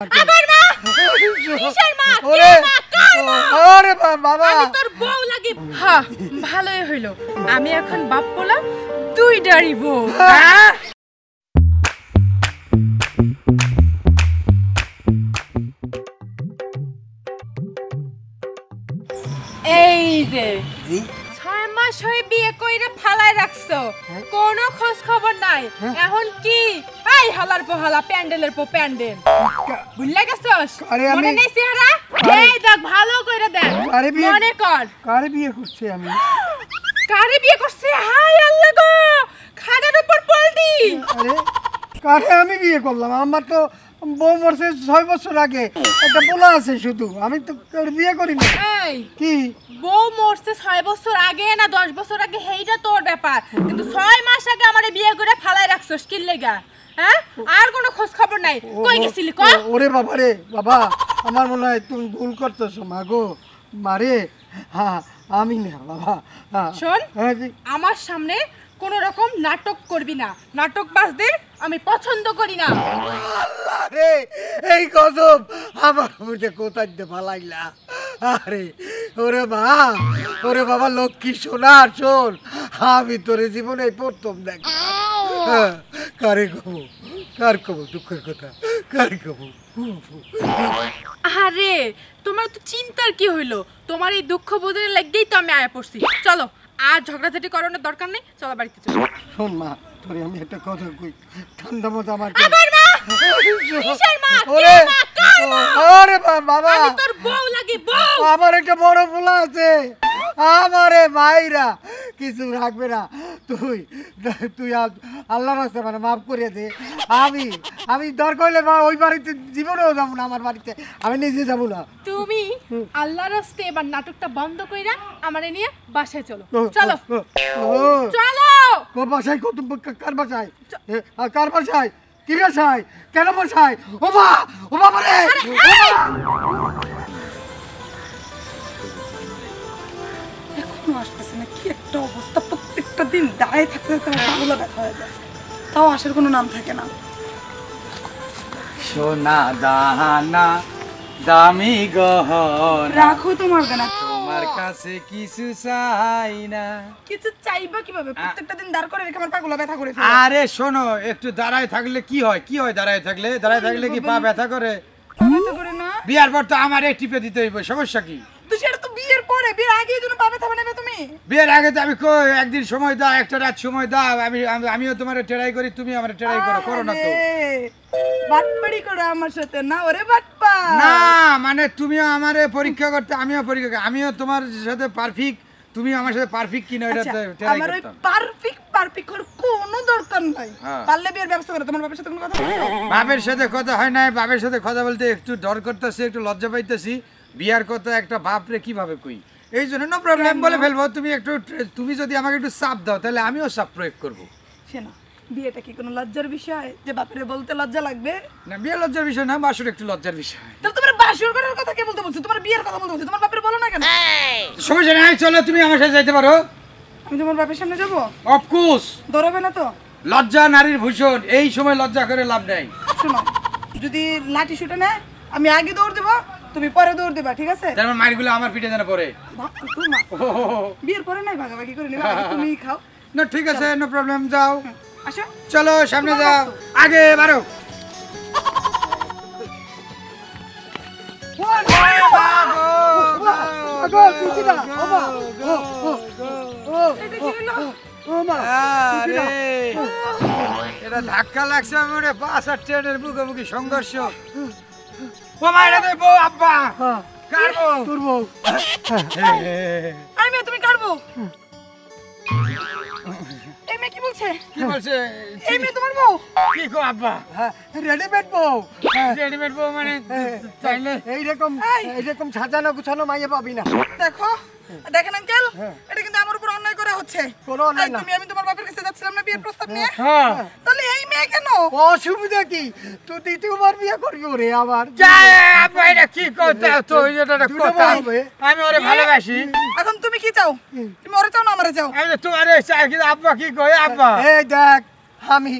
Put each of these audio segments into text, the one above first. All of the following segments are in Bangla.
আমার মা কিসের মা ওরে কে মা কার মা ওরে বাবা আমি তোর বউ লাগি হ্যাঁ ভালোই হইলো আমি এখন বাপ পোলা দুই ডাড়ি বউ হ্যাঁ এই যে জি 6 মাস হই বিয়ে কইরা ফালায় রাখছো কোনো খোঁজ খবর নাই এখন কি এই হালার পোহালা প্যান্ডেলের পো প্যান্ডেল ভুললা গেছস আরে আমি- মনে নেই চেহারা এই দেখ ভালো কইরা দেখ আরে বিয়ে- মনে কর কারে বিয়ে করছি আমি কারে বিয়ে করছে হাই আল্লাহ গো খাটের উপর পলটি আরে কারে আমি বিয়ে করলাম আমার তো বউ মরছে 6 বছর আগে একটা পোলা আছে শুধু আমি তো কার বিয়ে করি না এই কি বউ মরছে 6 বছর আগে না 10 বছর আগে হেইটা তোর ব্যাপার কিন্তু 6 মাস আগে আমারে বিয়ে করে ফালায় রাখছস কি লাগা হ্যাঁ আর কোনো খোঁজ খবর নাই কই গেছিলি ক ওরে বাবা রে বাবা আমার মনে হয় তুমি ভুল করতেছো মা গো মারে হ্যাঁ আমি না বাবা হ্যাঁ শোন হ্যাঁ জি আমার সামনে কোন রকম নাটক করবি না নাটক বাজদের আমি পছন্দ করি না আরে এই গজব আমার মুখে কোথায় দে ফালাইলা আরে ওরে বাবা লক্ষ্মী সোনা শোন আমি তোর জীবনে প্রথম দেখ কারে কবু কার কবু দুঃখের কথা কার কবু আরে তোমার তো চিন্তার কি হইলো তোমার এই দুঃখ বোধের লাগেই তো আমি আয়া পড়ছি চলো আর ঝগড়াঝাটি করানোর দরকার নেই চলো বাড়িতে চলো শোন মা তোরে আমি একটা কথা কই ঠান্ডা মতো আমার আমার মা কিসের মা কে ওরে মা কার মা ওরে বাবা আমি তোর বউ লাগি বউ আমার একটা বড় পোলা আছে আমারে মাইরা কিছু রাখবে না তুই তুই আল্লাহর রাস্তায় মানে মাফ করে দে আমি দরকার হলে মা ওই বাড়িতে জীবনেও যাবো না আমার বাড়িতে আমি নিজে যাবো না তুমি আল্লাহর রাস্তে এবার নাটকটা বন্ধ কইরা আমারে নিয়ে বাসায় চলো চলো চলো কোন বাসায় কত কার বাসায় কার বাসায় কি বাসায় কেন বাসায় ও বাবা রে এখনো আসতেছে না কি একটা অবস্থা প্রত্যেকটা দিন দাঁড়িয়ে থাকতে থাকতে আমার পাগুলো ব্যথা হয়ে যায় তাও আসার কোনো নাম থাকে না সোনা দানা দামি গহনা রাখো তোমার গানা তোমার কাছে কিছু চাই না। কিছু চাইবা কিভাবে প্রত্যেকটা দিন দাঁড় করে রেখে আমার পাগুলো ব্যথা করে ফেলে আরে শোনো একটু দাঁড়ায় থাকলে কি হয় দাঁড়ায় থাকলে কি পা ব্যথা করে ব্যথা করে না বিয়ার পর তো আমার টিপে দিতে হইব সমস্যা কি তো সেটা তো বিয়ের পরে বিয়ের আগে এই জন্য পা ব্যথা বানাবে তুমি বিয়ের আগে তো আমি কই একদিন সময় দাও একটা রাত সময় দাও আমিও তোমার ট্রাই করি তুমি আমার ট্রাই করো না তো বাটপাড়ি করো আমার সাথে না ওরে বাটপা না মানে তুমিও আমারে পরীক্ষা করতে আমিও তোমার সাথে পারফেক্ট তুমি আমার সাথে পারফেক্ট কিনা এটা ট্রাই আমার ওই করতাম পারফেক্ট কোনো দরকার নাই হ্যাঁ। পারলে বিয়ের ব্যবস্থা করো তোমার বাবার সাথে কোনো কথা বলছো বাপের সাথে কথা হয় না বাপের সাথে কথা বলতে একটু ডর করতেছি একটু লজ্জা পাইতেছি বিয়ার কথা একটা বাপরে কিভাবে কই এই জন্য নো প্রবলেম বলে ফেলবো তুমি যদি আমাকে একটু চাপ দাও তাহলে আমিও চাপ প্রয়োগ করবো শোনো বিয়েটা কি কোনো লজ্জার বিষয় যে বাপরে বলতে লজ্জা লাগবে না বিয়ে লজ্জার বিষয় না বাসুর একটু লজ্জার বিষয় তাহলে তোমার বাসর করার কথা কে বলতে বলছো তোমার বিয়ের কথা বলতে বলছো তোমার বাপরে বলো না কেন সমস্যা নাই চলো তুমি আমার সাথে যাইতে পারো আমি তোমার বাপের সামনে যাবো অফকোর্স ধরবে না তো লজ্জা নারীর ভূষণ এই সময় লজ্জা করে লাভ নেই শোনো যদি লাঠি শুটে নেয় আমি আগে দৌড় দেবো তুমি পরে দৌড় দেবা ঠিক আছে তার মানে মারগুলো আমার পিঠে যেন পড়ে তোমার বিয়ের পরে নাই ভাগাভাগি করে নেবা আগে তুমি খাও না ঠিক আছে নো প্রবলেম যাও আসো চলো সামনে যাও আগে বাড়ো এটা ধাক্কা লাগছে আমি বাস আর ট্রেনের মুখোমুখি সংঘর্ষ ও মাইরা দে বউ আব্বা কারবো তোর বউ আমি তুমি কাটবো এই মেয়ে কি বলছে কি বলছে এই মেয়ে তোমার বউ কি গো আব্বা রেডিমেড বউ রেডিমেড বউ মানে চাইলে এইরকম সাজানো গুছানো মাইয়ে পাবি না দেখো দেখেন আঙ্কেল এটা কিন্তু আমার উপর অন্যায় করা হচ্ছে কোনো অন্যায় না। আমি তোমার বাপের কাছে যাচ্ছিলাম না বিয়ের প্রস্তাব নিয়ে হ্যাঁ তাহলে এই মেয়ে কেন অসুবিধা কি তুই দ্বিতীয়বার বিয়ে করবি ওরে আবার যায় আব্বা এটা কি কথা তো এটা দুটো কথা বউ হবে। আমি ওরে ভালোবাসি এখন তুমি কি চাও তুমি ওরে চাও না আমারে চাও আমি তোমারে চাই কিন্তু আব্বা কি কয় আব্বা এই দেখ আমি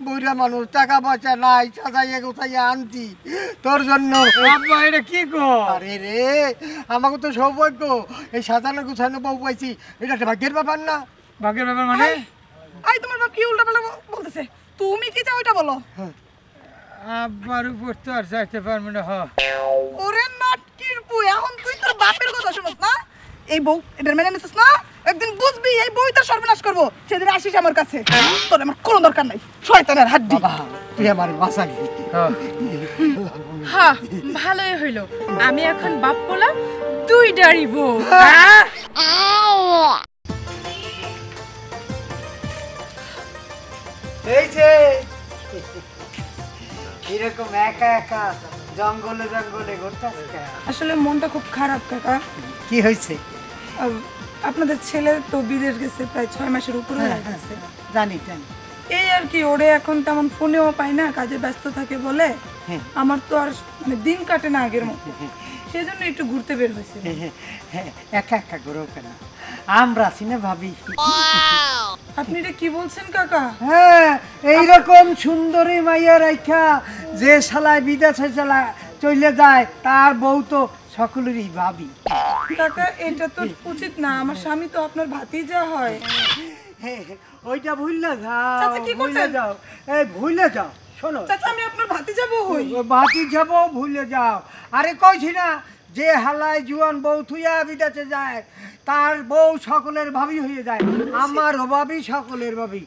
বুড়া মানুষ, টাকা পয়সা নাই, সাজাইয়া গোছাইয়া আনছি তোর জন্য। আব্বা এটা কি কো? আরে রে, আমাকে তো সৌভাগ্য, এই সাজানো গোছানো বউ পাইছি, এটা একটা ভাগ্যের ব্যাপার না? ভাগ্যের ব্যাপার মানে? আই তোমার বাপ কি উল্টাপাল্টা বলতেছে, তুমি কি চাও এটা বলো। আব্বার উপর তো আর যাইতে পারবো না। ওরে নাটকির বউ, এখন তুই তোর বাপের কথা শুনস না? এই বউ এটার মেনে নিছিস না? একদিন বুঝবি এই বউই তোর সর্বনাশ করবো, সেদিন আসিস আমার কাছে। তোর আমার কোনো দরকার নাই, শয়তানের হাড্ডি। বাবা, তুই আমার বাঁচালি। হ্যাঁ, ভালোই হইল। আমি এখন বাপ পোলা, তুই ডারিব। এই যে এরকম একা একা জঙ্গলে জঙ্গলে ঘুরতাস কেন? আসলে মনটা খুব খারাপ কাকা। কি হয়েছে? আপনাদের ছেলে তো বিদেশ গেছে, প্রায় 6 মাসের উপরে হয়ে গেছে। জানি জানি। এই আর কি, ওরে এখন তেমন ফোনেও পাই না, কাজে ব্যস্ত থাকে বলে। হ্যাঁ। আমার তো আর মানে দিন কাটে না আগের মতো, সেজন্য একটু ঘুরতে বের হয়েছে। হ্যাঁ, একা একা ঘুরো কেন? আমরা আছি না ভাবি। আপনি এটা কি বলছেন কাকা? হ্যাঁ, এইরকম সুন্দরী মাইয়া রাইখা যে শালায় বিদেশে চলে যায়, তার বউ তো সকলেরই ভাবি। কাকা এটা তো উচিত না, আমার স্বামী তো আপনার ভাতিজা হয়। ওইটা ভুললে যাও, চাচা, কি ভুলে করছেন? যাও, এই ভুলে যাও। শোনো, চাচা আমি আপনার ভাতিজা বউ হই। বাতি যাব, ভুলে যাও। আরে কইছি না, যে হালায় জুয়ান বউ থুইয়া বিদেশে যায়, তার বউ সকলের ভাবি হয়ে যায়। আমার ভাবি সকলের ভাবি।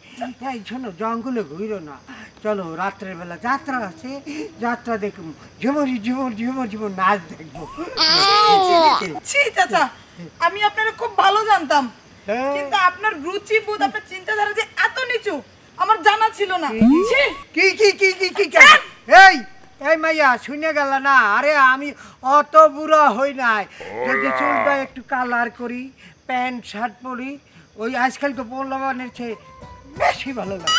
এই শোনো, জঙ্গলে ঘুরো না, চলো রাত্রের বেলা যাত্রা আছে, যাত্রা দেখুন, ঝুমুর ঝুমুর ঝুমুর ঝুমুর নাচ দেখবো। ছি চাচা, আমি আপনার খুব ভালো জানতাম, হ্যাঁ। কিন্তু আপনার রুচি বোধ, আপনার চিন্তাধারা যে এত নিচু আমার জানা ছিল না। ছি! কি কি কি কি কি কি? এই এই মাইয়া শুনে গেল না? আরে আমি অত বুড়া হই নাই, যদি চুলটা একটু কালার করি, প্যান্ট শার্ট পরি, ওই আজকাল তো পোলাবানের চেয়ে বেশি ভালো লাগে।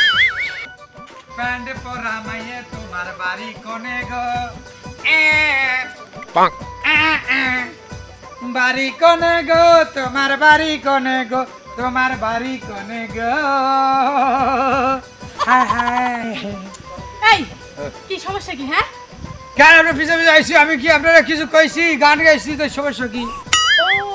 প্যান্ট পরা মাইয়ে তোমার বাড়ি কোনে গো? বাড়ি কোনে গো? তোমার বাড়ি কোনে গো? তোমার বাড়ি কোনে গো? হায় হায়, এই, কি সমস্যা কি? হ্যাঁ, কেন আপনার পিছনে পিছনে আইসি? আমি কি আপনারা কিছু কইছি? গান গাইছি, তো সমস্যা কি?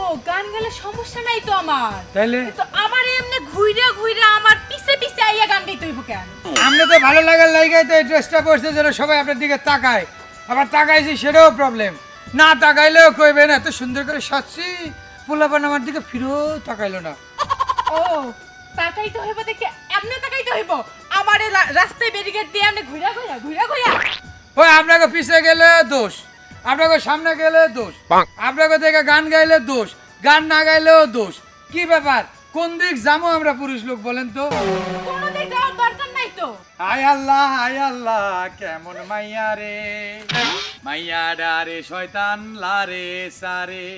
ও গান গেলে সমস্যা নাই তো আমার। তাইলে তো আমার এমনি ঘুইরা ঘুইরা আমার পিছে পিছে আইয়া গান গাইতে হইব কেন? আমরা তো ভালো লাগার লাগাই তো এই ড্রেসটা পরছে যেন সবাই আপনার দিকে তাকায়। আবার তাকাইছি সেটাও প্রবলেম, না তাকাইলেও কইবেন এত সুন্দর করে সাজছি, পোলাপান আমার দিকে ফিরেও তাকাইলো না। ও তাকাইতে হইব দেখে এমনি তাকাইতে হইব? আমার এই রাস্তায় ব্যারিকেড দিয়ে এমনি ঘুইরা ঘুইরা ঘুইরা ঘুইরা? ওই আপনাকে পিছে গেলে দোষ, আপনাকে সামনে গেলে দোষ, আপনাকে দেখে গান গাইলে দোষ, গান না গাইলেও দোষ। কি ব্যাপার, কোন দিক যাবো আমরা পুরুষ লোক বলেন তো? কোনো দিক যাওয়ার দরকার নাই তো। হায় আল্লাহ কেমন মাইয়া রে, মাইয়া ডারে শয়তান লারে সারে।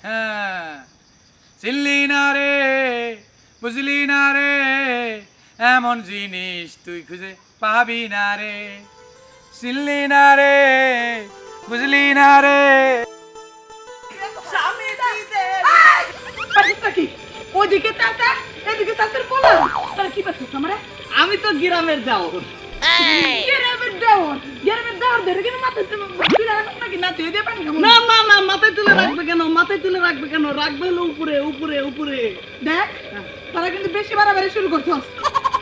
হ্যাঁ, চিনলি না রে, বুঝলি না রে, এমন জিনিস তুই খুঁজে পাবি না রে। চিনলি না রে, বুঝলি না রে। ওইদিকে চাচা, এদিকে চাচার পোলা। তাহলে কি করছিস আমরা? আমি তো গ্রামের যাও। গ্রামের দেওর, গ্রামের দেওর ধরে কিন্তু মাথায় তুলে রাখো নাকি? না তুই দিয়ে পানি খাবো না না না, মাথায় তুলে রাখবে কেন? মাথায় তুলে রাখবে কেন? রাখবে হলো উপরে উপরে উপরে। দেখ, তারা কিন্তু বেশি বাড়াবাড়ি শুরু করছস।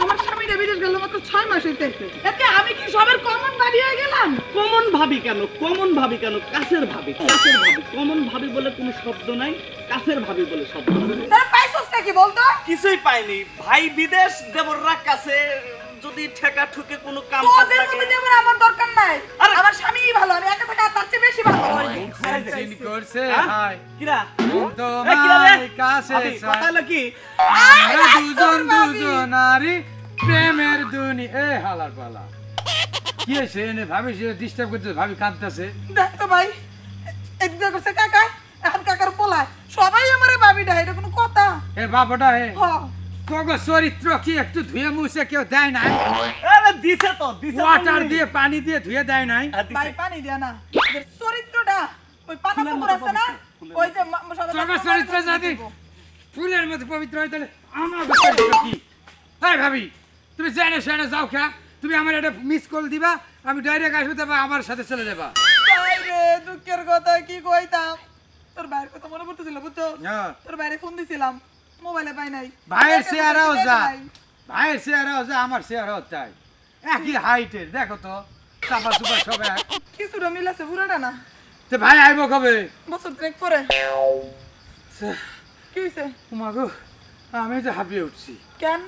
আমার স্বামীরা বিদেশ গেল মাত্র 6 মাস হইতে, এতে আমি কি সবার কমন ভাবি হয়ে গেলাম? কমন ভাবি কেন? কমন ভাবি কেন? কাছের ভাবি, কাছের ভাবি। কমন ভাবি বলে কোনো শব্দ নাই, কাছের ভাবি বলে শব্দ আছে। তারা পাইছস নাকি বলতো? কিছুই পাইনি ভাই, বিদেশ দেবররা কাছে যদি ঠেকা ঠুকে কোনো কাম কাজ তোদের থাকে। মতো দেবার আমার দরকার নাই। আরে, আমার স্বামীই ভালো, আমি একা থাকা তার চেয়ে বেশি ভালো। চিন করছে হ্যাঁ? হাই কিরা? তোমার কাছে আবি, কথা হলো কি? আমরা দুজন দুজনারি প্রেমের দুনি। এ হালার পালা কি হয়েছে? এনে ভাবি সে ডিস্টার্ব করতেছে, ভাবি কাঁদতেছে। দেখ তো ভাই, এদিকে করছে কাকা, এখন কাকার পোলা, সবাই আমারে ভাবি ডায়, এটা কোনো কথা? এর বাবাটা হে হ, তোকে চরিত্র কি একটু ধুয়ে মুছে কেউ দেয় নাই? আরে দিছে তো, দিছে তো ওয়াটার উনি। দিয়ে পানি দিয়ে ধুয়ে দেয় নাই? হ্যাঁ, দিছে। ভাই পানি দেয়া না, এদের চরিত্রটা ওই পানা পুকুর আছে না, ওই যে তোকে চরিত্র যদি ফুলের মতো পবিত্র হয় তাহলে আমার চরিত্র কি? হ্যাঁ ভাবি, তুমি জেনে শুনে যাও খা, তুমি আমার একটা মিস কল দিবা, আমি ডাইরেক্ট আসবো, তারপর আমার সাথে চলে যাবা। তাই রে দুঃখের কথা কি কইতাম, তোর ভাইয়ের কথা মনে পড়তেছিল বুঝছো, হ্যাঁ। তোর বাইরে ফোন দিছিলাম, মোবাইলে পাই নাই। ভাইয়ের চেহারাও যা, ভাইয়ের চেহারাও যা, আমার চেহারাও তাই, একই হাইটের, দেখো তো চাপা চুপা সব এক। কিছুটা মিল আছে পুরাটা না। তো ভাই আইবো কবে? বছর ট্রেক পরে। কি হইছে? মাগো আমি তো হাঁপিয়ে উঠছি। কেন?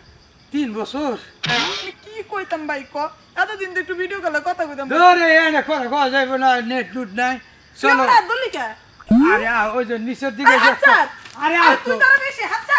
3 বছর আমি কি কইতাম ভাই ক, এতদিন তো একটু ভিডিও কলে কথা কইতাম। ধরে এনে কথা কওয়া যাইব না, নেট নুট নাই, চলো। চলো দলি কে? আরে ওই যে নিচের দিকে আচ্ছা আরে তুই তার বেশি হাতছা।